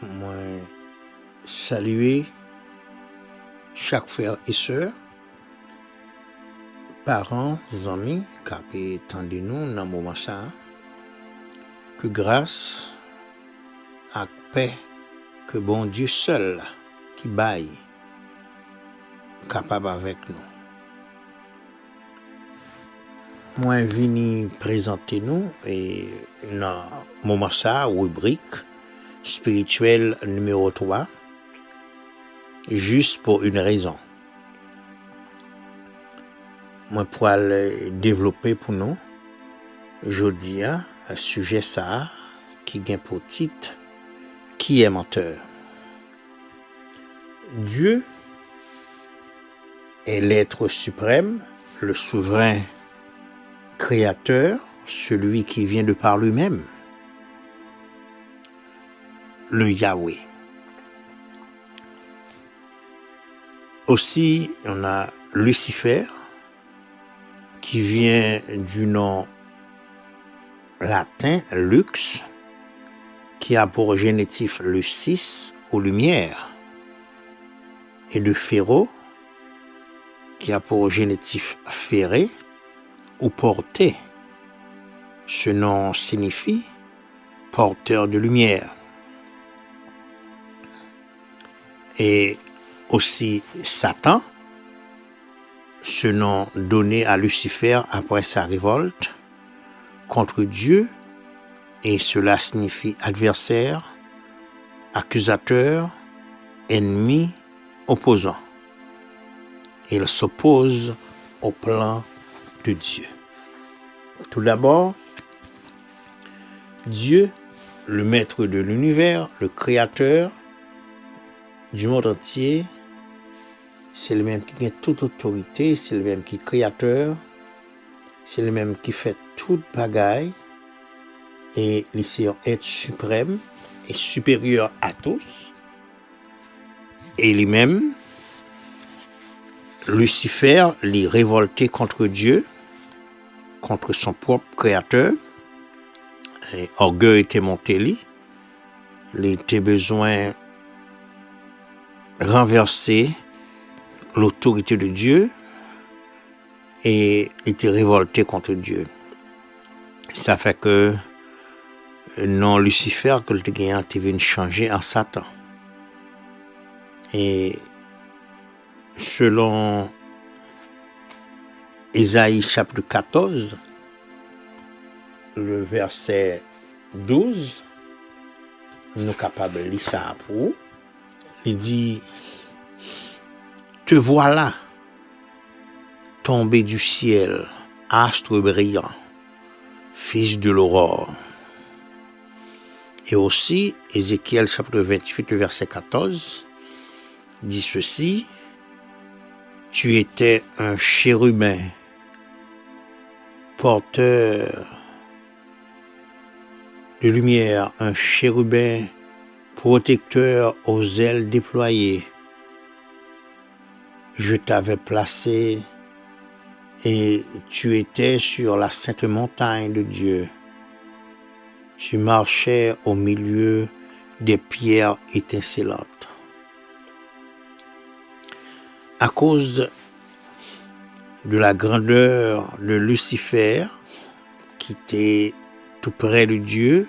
moi saluer chaque frère et sœur, parents, amis, qui attendent nous dans ce moment ça, que grâce à paix que bon Dieu seul qui baille capable avec nous. Moi vini présenter nous et dans moment ça rubrique spirituelle numéro 3 juste pour une raison. Moi pour aller développer pour nous aujourd'hui un sujet ça qui gagne pour titre qui est menteur. Dieu est l'être suprême, le souverain créateur, celui qui vient de par lui-même, le Yahweh. Aussi, on a Lucifer, qui vient du nom latin lux, qui a pour génitif lucis ou lumière, et de Pharaon, qui a pour génitif ferré ou porté. Ce nom signifie porteur de lumière. Et aussi Satan, ce nom donné à Lucifer après sa révolte contre Dieu, et cela signifie adversaire, accusateur, ennemi, opposant. Il s'oppose au plan de Dieu. Tout d'abord, Dieu, le maître de l'univers, le créateur du monde entier, c'est le même qui a toute autorité, c'est le même qui est créateur, c'est le même qui fait toute bagaille, et il est être suprême et supérieur à tous. Et lui-même, Lucifer, l'est révolté contre Dieu, contre son propre créateur. Et orgueil était monté lui. Il était besoin renverser l'autorité de Dieu et il était révolté contre Dieu. Ça fait que non Lucifer que le gagnant venu changer en Satan. Et selon Ésaïe chapitre 14, le verset 12, nous sommes capables de lire ça pour vous. Il dit, te voilà tombé du ciel, astre brillant, fils de l'aurore. Et aussi, Ézéchiel chapitre 28, le verset 14, dit ceci, tu étais un chérubin, porteur de lumière, un chérubin protecteur aux ailes déployées. Je t'avais placé et tu étais sur la sainte montagne de Dieu. Tu marchais au milieu des pierres étincelantes. À cause de la grandeur de Lucifer, qui était tout près de Dieu,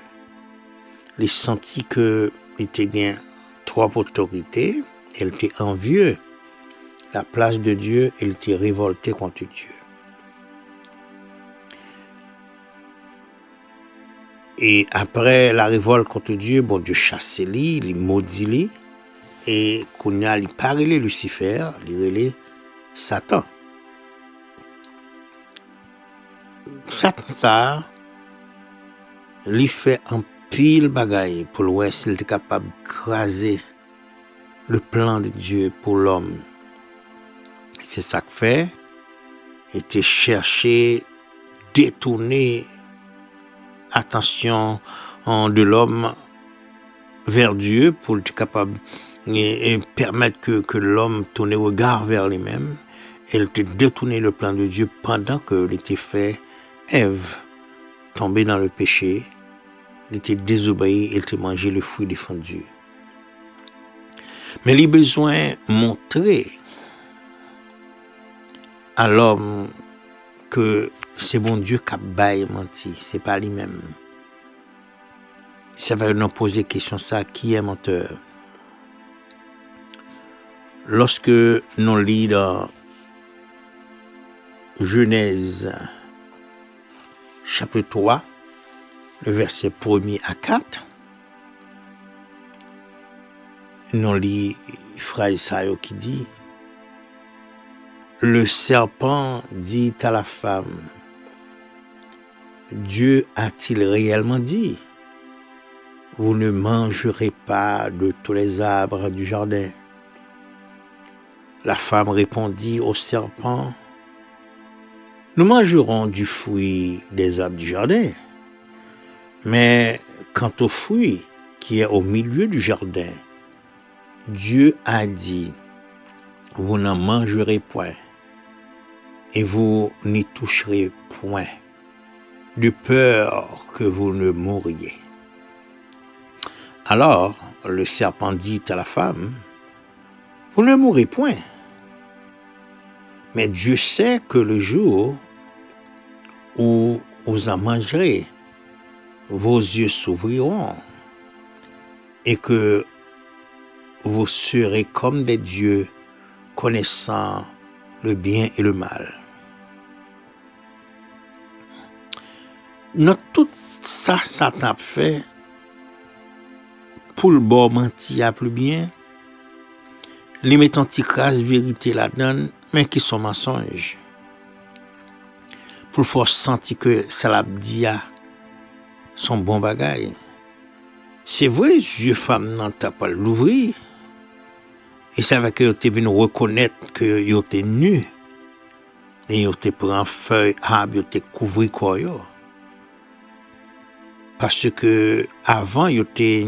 il sentit que il était bien trop autorité, il était envieux. La place de Dieu, il était révolté contre Dieu. Et après la révolte contre Dieu, bon Dieu chasse lui, il maudit lui, et qu'on a il parlé Lucifer, il relait Satan. Satan ça, lui fait un pile bagaille pour l'ouest, il était capable d'écraser le plan de Dieu pour l'homme. C'est ça que fait, il était cherché, détourner attention de l'homme vers Dieu pour être capable et permettre que l'homme tourne le regard vers lui-même. Elle était détourné le plan de Dieu pendant qu'il était fait Ève tomber dans le péché, il était désobéi, il était mangé le fruit défendu. Mais il a besoin de montrer à l'homme que c'est bon Dieu qui a baillé menti, c'est pas lui-même. Ça va nous poser question ça, qui est menteur? Lorsque nous lisons dans Genèse chapitre 3, le verset 1er à 4, nous lisons phrase ça qui dit: le serpent dit à la femme, Dieu a-t-il réellement dit, vous ne mangerez pas de tous les arbres du jardin? La femme répondit au serpent, nous mangerons du fruit des arbres du jardin, mais quant au fruit qui est au milieu du jardin, Dieu a dit, vous n'en mangerez point, et vous n'y toucherez point, de peur que vous ne mouriez. Alors le serpent dit à la femme, vous ne mourrez point, mais Dieu sait que le jour où vous en mangerez, vos yeux s'ouvriront, et que vous serez comme des dieux, connaissant le bien et le mal. Dans tout ça, Satan fait pour le bon mentir plus bien, les met en petite crasse vérité là-dedans, mais qui sont mensonges. Pour faire sentir que ça l'a dit son bon bagaille. C'est vrai, yeux femme n'en t'a pas l'ouvrir. Et ça va que tu venu reconnaître que yo était nu. Et yo te prend feuille, arbre, yo te couvri quoi yo. Parce que avant yo était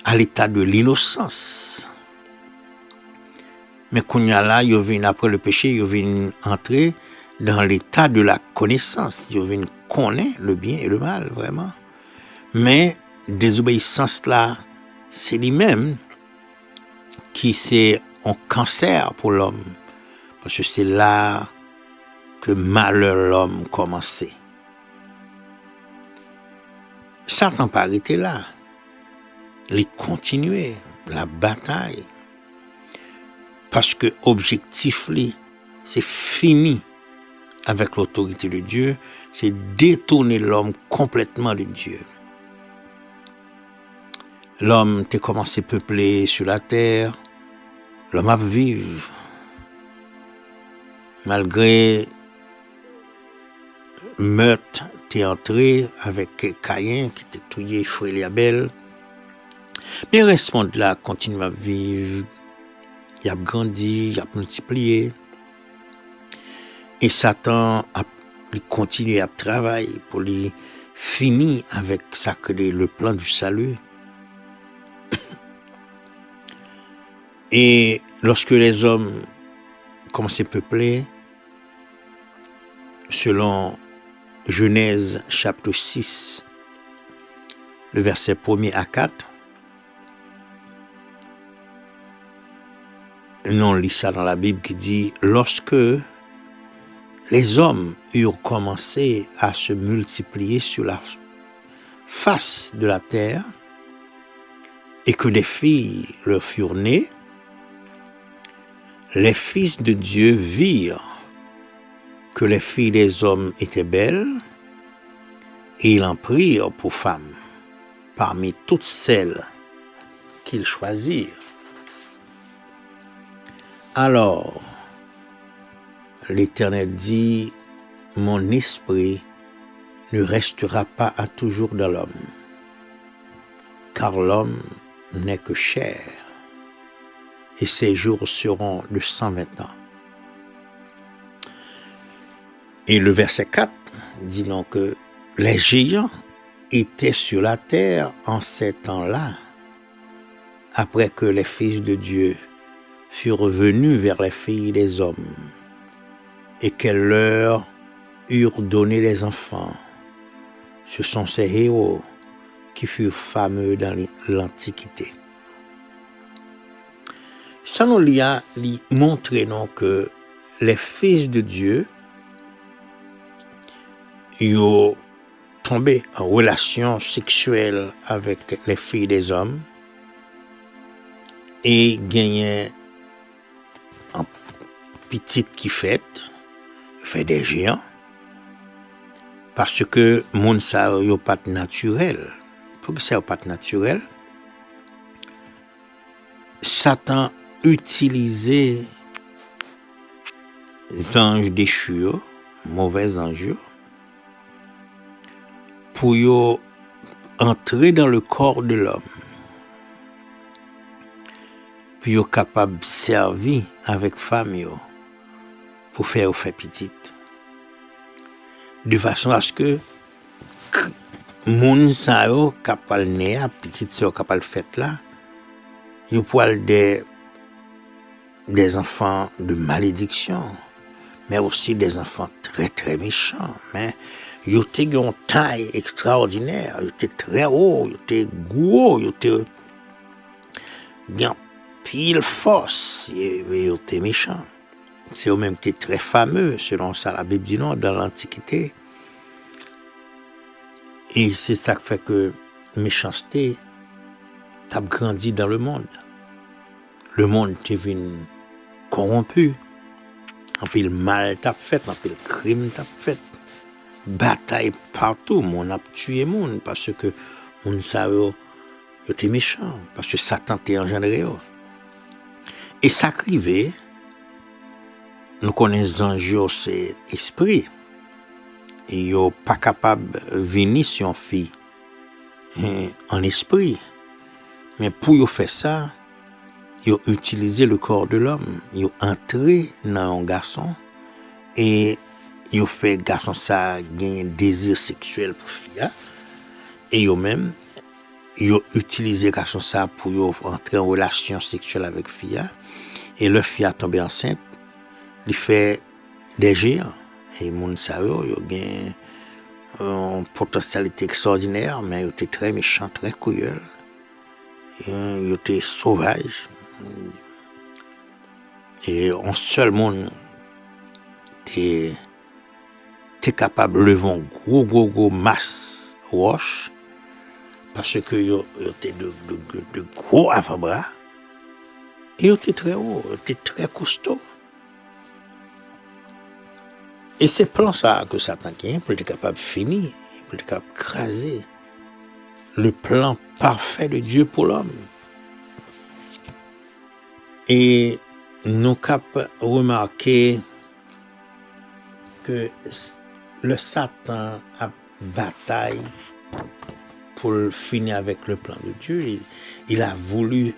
à l'état de l'innocence. Mais quand là, yo vient après le péché, yo vient entrer dans l'état de la connaissance. Yo vient connaître le bien et le mal, vraiment. Mais désobéissance là, c'est lui-même qui c'est un cancer pour l'homme. Parce que c'est là que malheur l'homme commençait. Satan pas arrêté là. Il continuait la bataille. Parce que objectif c'est fini avec l'autorité de Dieu, c'est détourner l'homme complètement de Dieu. L'homme a commencé à peupler sur la terre, l'homme a vécu. Malgré meurtre, t'es entré avec Caïn qui t'a tué frère et Abel. Mais le reste monde là continue à vivre, il a grandi, il a multiplié. Et Satan a continué à travailler pour lui finir avec ça que le plan du salut. Et lorsque les hommes commençaient à peupler, selon Genèse chapitre 6, le verset 1er à 4, on lit ça dans la Bible qui dit, lorsque les hommes eurent commencé à se multiplier sur la face de la terre et que des filles leur furent nées, les fils de Dieu virent que les filles des hommes étaient belles et ils en prirent pour femmes parmi toutes celles qu'ils choisirent. Alors, l'Éternel dit, mon esprit ne restera pas à toujours dans l'homme, car l'homme n'est que chair, et ses jours seront de 120 ans. Et le verset 4 dit donc que les géants étaient sur la terre en ces temps-là, après que les fils de Dieu furent venus vers les filles des hommes, et qu'elles leur eurent donné les enfants. Ce sont ces héros qui furent fameux dans l'Antiquité. Ça nous lui a montré non, que les fils de Dieu, ils ont tombé en relation sexuelle avec les filles des hommes et gagné un petite qui fait des géants parce que moun sa yo pas naturel. Pour que ça pas naturel, Satan utilisait les anges déchus, mauvais anges, pour yo entrer dans le corps de l'homme. Puis yo capable de servir avec femme yo, pour faire petite. De façon à ce que moun sa yo capable né petite sœur capable fait là, yo poil des enfants de malédiction, mais aussi des enfants très très méchants, mais yo te une taille extraordinaire, yo te très haut, yo te gros, yo te pile force, yo te méchant. C'est eux même qui est très fameux, selon ça la Bible dit non, dans l'Antiquité. Et c'est ça qui fait que méchanceté t'a grandi dans le monde. Le monde t'est venu corrompu. En pile mal t'a fait, en pile crime t'a fait. Bataille partout, mon a tué monde parce que on savait que t'es méchant, parce que Satan t'est engendré. Et ça arrivait, nous connaissons anges, c'est esprit. Et yo pas capable de venir sur une fille en esprit. Mais pour yo faire ça, yo utiliser le corps de l'homme, yo entrer dans un garçon et yo fait garçon ça gagne désir sexuel pour fille et yo même yo utiliser garçon ça pour yo entrer en relation sexuelle avec fille et le fille a tombé enceinte, il fait des géants et moun sa yo gagne une potentialité extraordinaire mais yo était très méchant, très cruel. Yo était sauvage. Et un seul monde t'es capable de lever un gros masse roche parce que yo était de gros avant-bras et yo était très haut, yo était très costaud. Et c'est plan ça que Satan gagne pour être capable de finir, pour être capable de craser le plan parfait de Dieu pour l'homme. Et nous avons remarqué que le Satan a bataille pour finir avec le plan de Dieu. Il a voulu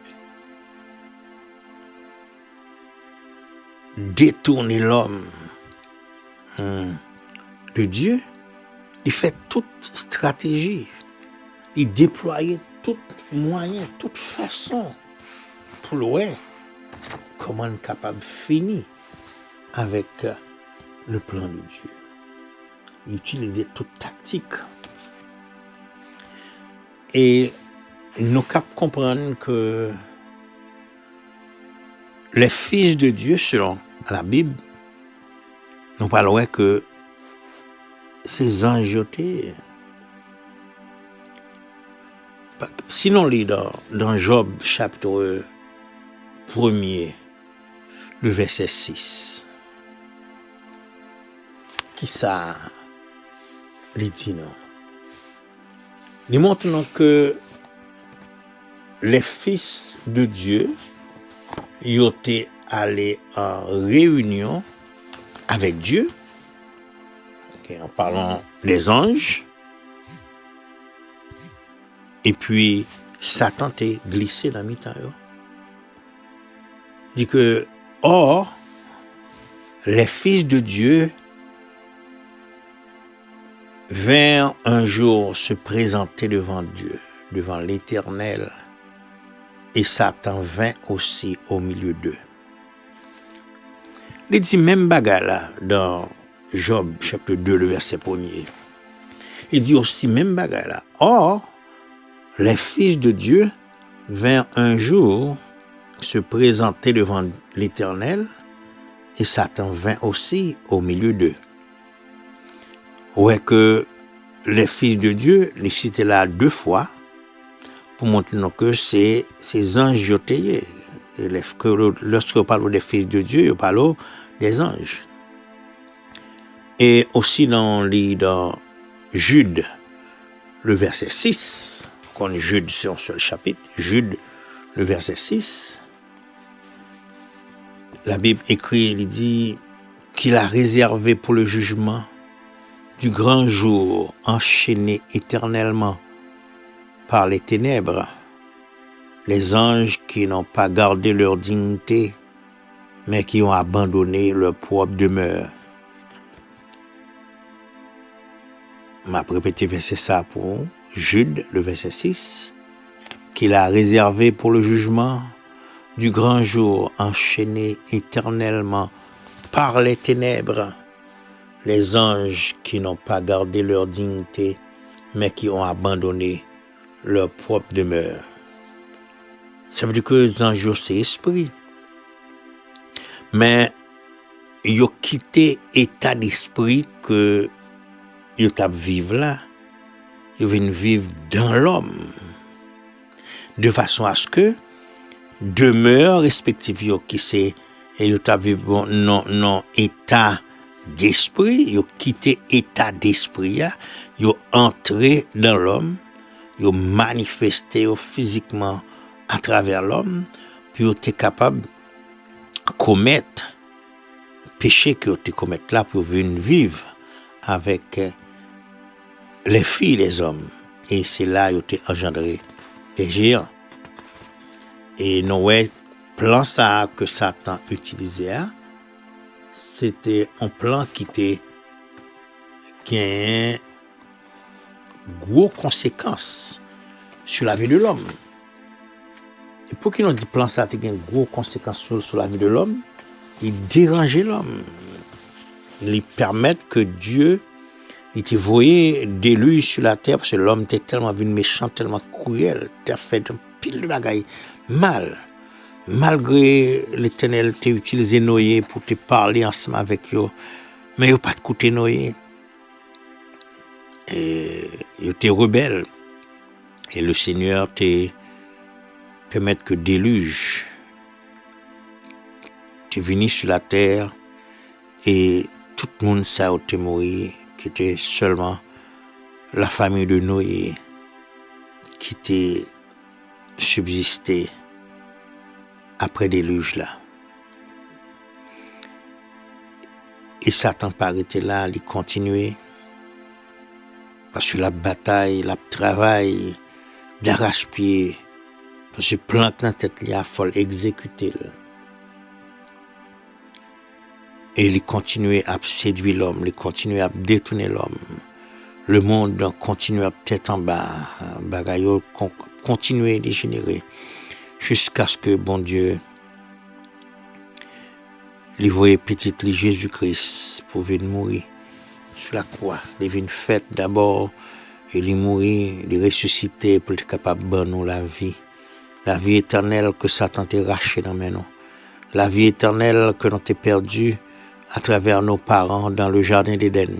détourner l'homme de Dieu. Il fait toute stratégie. Il déployait tout moyen, toute façon pour le comment on est capable de finir avec le plan de Dieu. Il utilisait toute tactique. Et nous capable comprendre que les fils de Dieu, selon la Bible, nous parlons que ces anges étaient. Sinon, on lit dans Job chapitre 1er, le verset 6. Qui ça les dit non? Il montre que les fils de Dieu ils étaient allés en réunion avec Dieu, en parlant des anges, et puis Satan t'est glissé dans le mi-temps. Il dit que, or, les fils de Dieu vinrent un jour se présenter devant Dieu, devant l'Éternel, et Satan vint aussi au milieu d'eux. Il dit même bagarre là, dans Job chapitre 2, le verset 1er. Il dit aussi même bagarre là. Or, les fils de Dieu vinrent un jour se présentaient devant l'Éternel, et Satan vint aussi au milieu d'eux. Ouais que les fils de Dieu, les cités là 2 fois, pour montrer que c'est ces anges jotés. Lorsque on parle des fils de Dieu, on parle des anges. Et aussi dans Jude, le verset 6, quand Jude c'est un seul chapitre, Jude, le verset 6, la Bible écrit, il dit qu'il a réservé pour le jugement du grand jour, enchaîné éternellement par les ténèbres, les anges qui n'ont pas gardé leur dignité, mais qui ont abandonné leur propre demeure. M'a répété verset ça pour Jude, le verset 6, qu'il a réservé pour le jugement du grand jour, enchaîné éternellement par les ténèbres, les anges qui n'ont pas gardé leur dignité, mais qui ont abandonné leur propre demeure. Ça veut dire que les anges, c'est esprit. Mais ils ont quitté l'état d'esprit que ils ont vivre là. Ils viennent vivre dans l'homme. De façon à ce que demeure respective qui c'est et ils ont vivre non état d'esprit, ils ont quitté état d'esprit, ils ont entré dans l'homme, ils ont manifesté physiquement à travers l'homme, puis ils ont été capables de commettre péché que ils commettent là pour venir vivre avec les filles des hommes. Et c'est là qu'ils ont été engendrés des géants. Et Noé, plan ça que Satan utilisait, c'était un plan qui était a gros conséquences sur la vie de l'homme. Et pour qu'il nous dit plan ça a une gros conséquences sur la vie de l'homme, il dérangeait l'homme. Il permet que Dieu il te voyait déluge sur la terre parce que l'homme était tellement méchant, tellement cruel, t'as fait un pile de bagaille mal. Malgré l'Éternel t'a utilisé Noé pour te parler ensemble avec eux, mais il pas de côté Noé. Et il était rebelle. Et le Seigneur te permet que déluge t'es venu sur la terre et tout le monde ça a été mort, qui était seulement la famille de Noé qui était subsisté après déluge là. Et Satan pas arrêté là, il continuait parce que la bataille, la travail d'arrache-pied, parce que plante dans la tête, il a faut exécuter. Et il continuait à séduire l'homme, il continuait à détourner l'homme. Le monde continuait à tête en bas, bagaille continuait à dégénérer, jusqu'à ce que, bon Dieu, il voyait petit Jésus-Christ pour venir mourir sur la croix. Il vient fait d'abord, il est mourir, il est ressuscité pour être capable de donner la vie éternelle que Satan t'a racheté dans mes noms, la vie éternelle que nous t'ai perdue à travers nos parents dans le jardin d'Éden.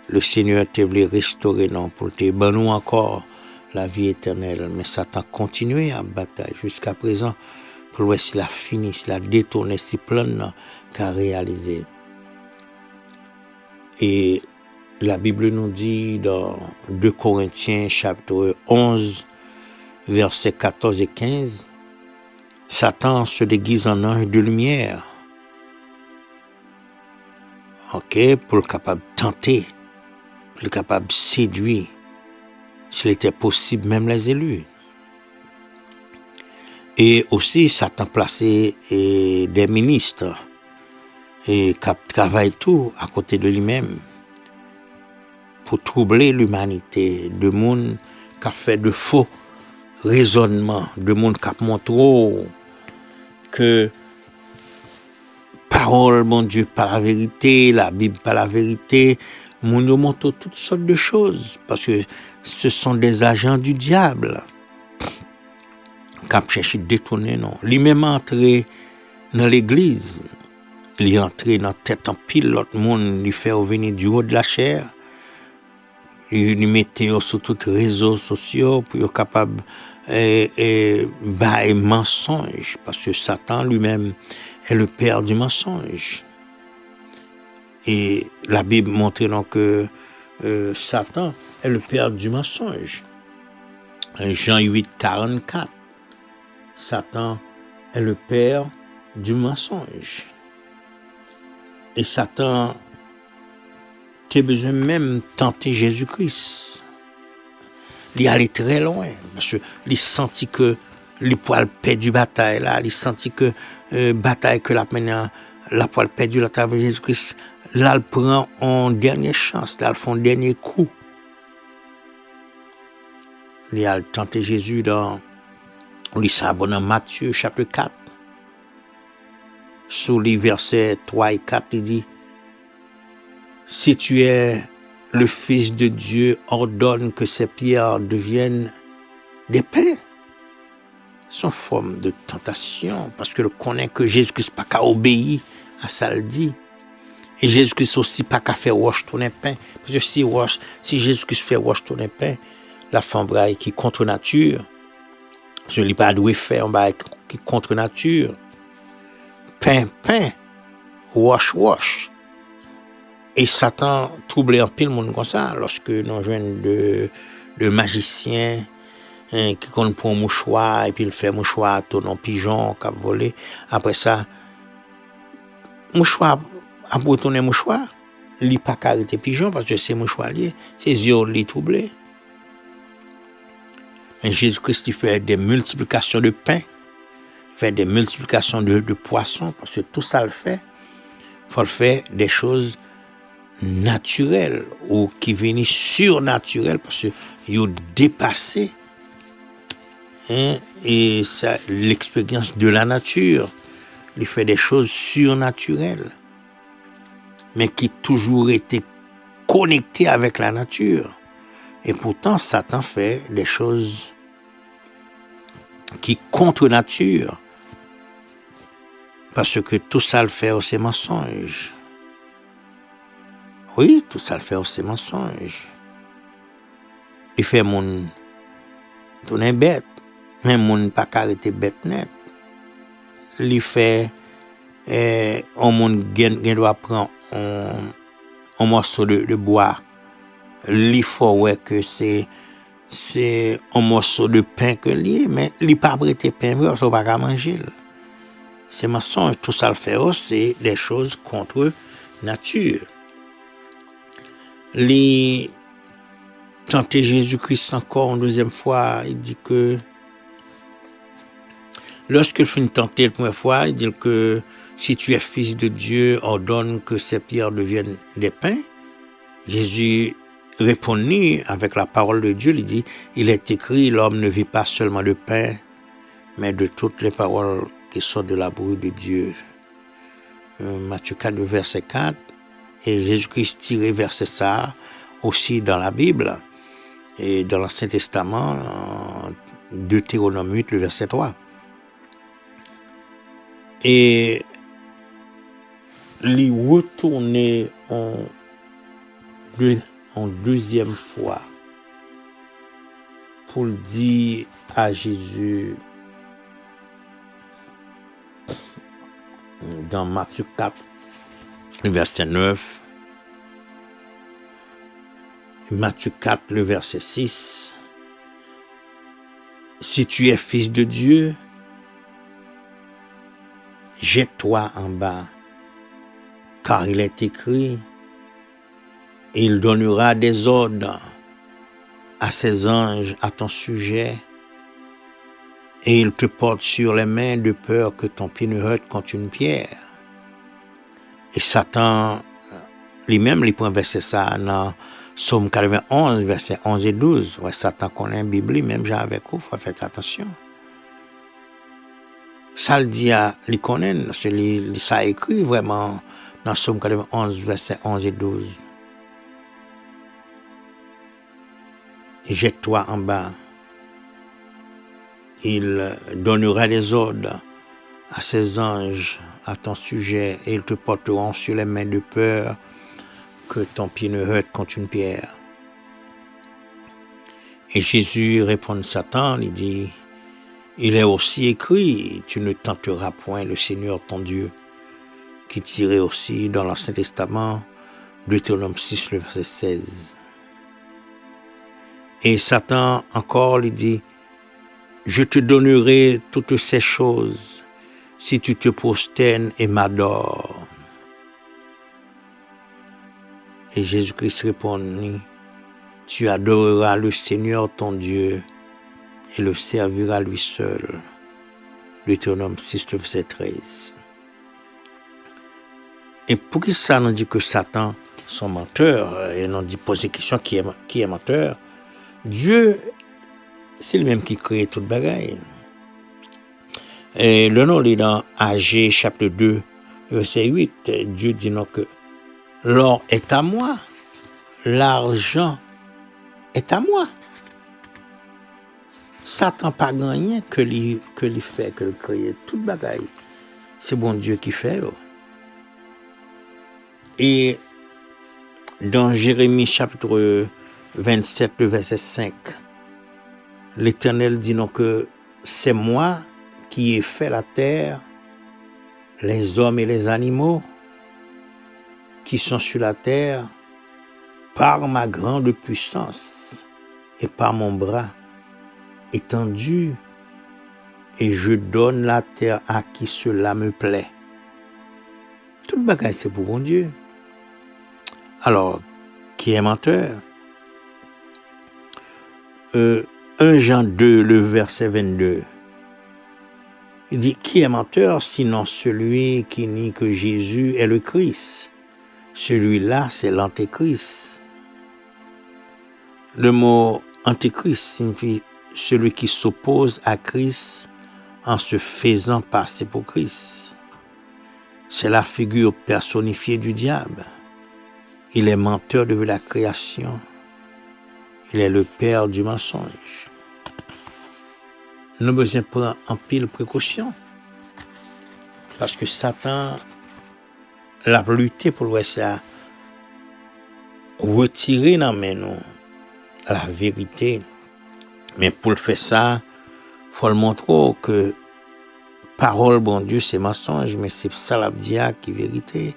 Le Seigneur t'a voulu restaurer non pour te donner encore la vie éternelle, mais Satan continuait à bataille jusqu'à présent pour voir s'il a fini, s'il a détourné ses plans qu'a réalisé. Et la Bible nous dit dans 2 Corinthiens chapitre 11, versets 14 et 15, Satan se déguise en ange de lumière. Ok, pour le capable de tenter, pour le capable de séduire, s'il était possible, même les élus. Et aussi, Satan plaçait des ministres et qui travaillent tout à côté de lui-même pour troubler l'humanité, de monde qui a fait de faux raisonnements, de monde qui a montré que parole, mon Dieu, pas la vérité, la Bible pas la vérité, monde montre toutes sortes de choses parce que ce sont des agents du diable cap chercher détourner non. Lui-même entré dans l'église, il est entré dans tête en pile l'autre monde, il fait venir du haut de la chair. Il mettait sur tous les réseaux sociaux pour être capable bailler mensonge parce que Satan lui-même est le père du mensonge. Et la Bible montre donc que Satan est le père du mensonge. Jean 8, 44. Satan est le père du mensonge. Et Satan a besoin même tenter Jésus-Christ. Il allait très loin parce que il sentit que les poils perdu bataille là, il sentit que bataille que la poil perdu la table de Jésus-Christ, là il prend une dernière chance, là il fait un dernier coup. Il a tenté Jésus dans Matthieu chapitre 4. Sous les versets 3 et 4, il dit: si tu es le Fils de Dieu, ordonne que ces pierres deviennent des pains. C'est une forme de tentation, parce que le connaît que Jésus-Christ n'a pas qu'à obéir à ça le dit. Et Jésus-Christ aussi pas qu'à faire wash tourner pain. Parce que si Jésus-Christ fait wash tourner pain, la femme braille qui est contre nature, je ne l'ai pas doué faire un bail qui est contre nature. Pain, wash. Et Satan trouble en pile le monde comme ça, lorsque nous jeunes de magiciens qui comptent pour un mouchoir, et puis il fait mouchoir, tourne en pigeon, qui a volé. Après ça, mouchoir, après tourner mouchoir, il n'y a pas qu'à arrêter pigeon, parce que c'est mouchoir lié, c'est yeux les troublés. Mais Jésus-Christ, il fait des multiplications de pain, il fait des multiplications de poissons, parce que tout ça le fait. Il faut le faire des choses naturelles ou qui viennent surnaturelles, parce que ils ont dépassé et ça, l'expérience de la nature. Il fait des choses surnaturelles, mais qui toujours été connectées avec la nature. Et pourtant, Satan fait des choses qui contre nature, parce que tout ça le fait aussi mensonge. Oui, tout ça le fait aussi mensonge. Il fait mon tourner bête, même mon pas arrêter bête net. Il fait on monde doit prendre un morceau de bois. Il faut ouais que c'est un morceau de pain que lié, mais il pas prêter pain vrai, ça pas manger. C'est mensonge, tout ça le fait aussi, c'est des choses contre nature. Il tenter Jésus-Christ encore une deuxième fois, il dit que lorsqu'il finit tenter la première fois, il dit que si tu es fils de Dieu, ordonne que ces pierres deviennent des pains. Jésus répondit avec la parole de Dieu, il dit, il est écrit, l'homme ne vit pas seulement de pain, mais de toutes les paroles qui sortent de la bouche de Dieu. Matthieu 4, verset 4, et Jésus-Christ tirait verset ça aussi dans la Bible, et dans l'Ancien Testament, Deutéronome 8, le verset 3. Et il retourner en deuxième fois pour dire à Jésus dans Matthieu 4, le verset 9, Matthieu 4, le verset 6, si tu es fils de Dieu, jette-toi en bas, car il est écrit, il donnera des ordres à ses anges à ton sujet, et il te porte sur les mains de peur que ton pied ne heurte contre une pierre. Et Satan, lui-même, il prend verset ça dans Psaume 91, verset 11 et 12. Ouais, Satan connaît la Bible, même j'ai avec vous, il faut faire attention. Ça le dit à les connaître, parce que ça écrit vraiment dans Psaume 91, verset 11 et 12. Jette-toi en bas. il donnera des ordres à ses anges à ton sujet et ils te porteront sur les mains de peur que ton pied ne heurte contre une pierre. Et Jésus répond à Satan, il dit, il est aussi écrit, tu ne tenteras point le Seigneur ton Dieu, qui tirait aussi dans l'Ancien Testament, Deutéronome 6, le verset 16. Et Satan encore lui dit, je te donnerai toutes ces choses si tu te prosternes et m'adores. Et Jésus-Christ répondit, tu adoreras le Seigneur ton Dieu et le serviras lui seul. Deutéronome 6, le verset 13. Et pour qui ça nous dit que Satan, son menteur, et nous dit poser question qui est menteur, Dieu, c'est lui-même qui crée toute bagaille. Et le nom est dans Agé chapitre 2, verset 8. Dieu dit non que l'or est à moi, l'argent est à moi. Satan pas gagné que lui fait, que lui crée toute bagaille. C'est bon Dieu qui fait. Et dans Jérémie chapitre 27, le verset 5, l'Éternel dit non que c'est moi qui ai fait la terre, les hommes et les animaux qui sont sur la terre par ma grande puissance et par mon bras étendu, et je donne la terre à qui cela me plaît. Tout bagage c'est pour bon Dieu. Alors, qui est menteur? 1 Jean 2, le verset 22. Il dit, qui est menteur sinon celui qui nie que Jésus est le Christ? Celui-là, c'est l'antéchrist. Le mot antéchrist signifie celui qui s'oppose à Christ en se faisant passer pour Christ. C'est la figure personnifiée du diable. Il est menteur de la création. Il est le père du mensonge. Nous avons besoin de prendre en pile précaution. Parce que Satan l'a lutté pour le ça retirer dans nous la vérité. Mais pour le faire ça, il faut le montrer que parole, bon Dieu, c'est mensonge, mais c'est ça la dia qui est vérité.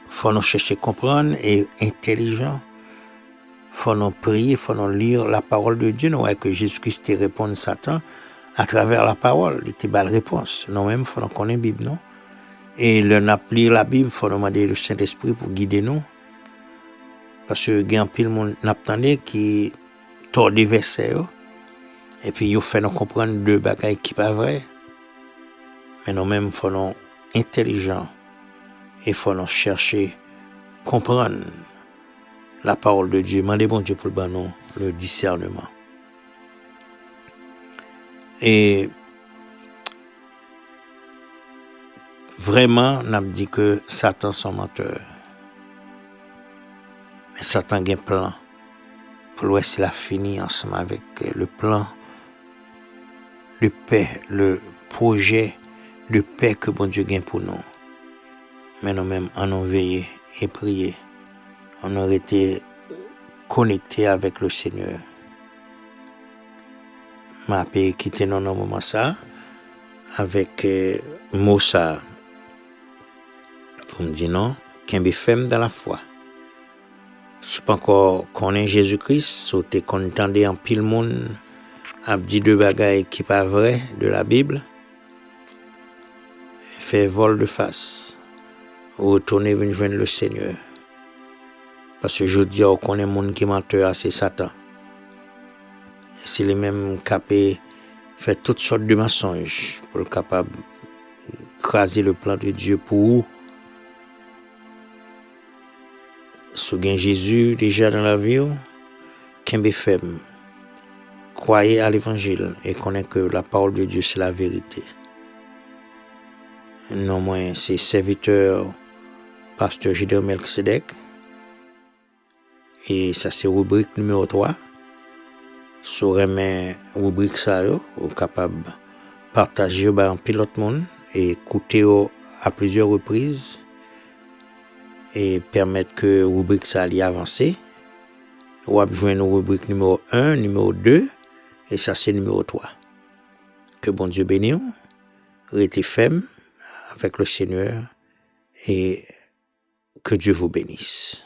Il faut nous chercher à comprendre et intelligent. Il faut nous prier, il faut nous lire la parole de Dieu. Nous voyons que Jésus-Christ répond à Satan à travers la parole. Il était belle réponse. Nous-mêmes, il faut nous connaître la Bible, non? Et le lire la Bible, il faut nous demander le Saint-Esprit pour guider nous. Parce que il y a un pile monde n'attendait qui tord des versets. Et puis, il fait nous comprendre deux bagailles qui ne sont pas vraies. Mais nous-mêmes, il faut nous intelligents. Et il faut nous chercher, comprendre la parole de Dieu. Demandez bon Dieu pour le banon, le discernement. Et vraiment, on a dit que Satan est menteur. Mais Satan a un plan. Pour l'ouest, s'il a fini ensemble avec le plan de paix, le projet de paix que bon Dieu gagne pour nous. Mais nous-mêmes, en nous veillé et prié. On aurait été connecté avec le Seigneur. Ma paix quitté dans un moment ça avec Moussa pour me dire non, qu'un femme dans la foi. Je pas encore connaître Jésus-Christ, sauter contenter en pile monde a dit deux bagailles qui pas vrai de la Bible. Fait vol de face. Retourner venir joindre le Seigneur. Parce que je dis on connaît monde qui menteur, c'est Satan. C'est les mêmes capés fait toutes sortes de mensonges pour le capable craser le plan de Dieu pour vous. Si vous avez Jésus déjà dans la vie, qu'un femme, croyez à l'évangile et connaissez que la parole de Dieu c'est la vérité. Non moins c'est serviteur pasteur Gideon Melchizedek et ça c'est rubrique numéro 3. sur une rubrique ça yo, ou capable partager en pilote monde et écouter à plusieurs reprises et permettre que rubrique ça aille avancer. Ou a besoin de rubrique numéro 1, numéro 2 et ça c'est numéro 3. Que bon Dieu bénisse, restez ferme avec le Seigneur et que Dieu vous bénisse.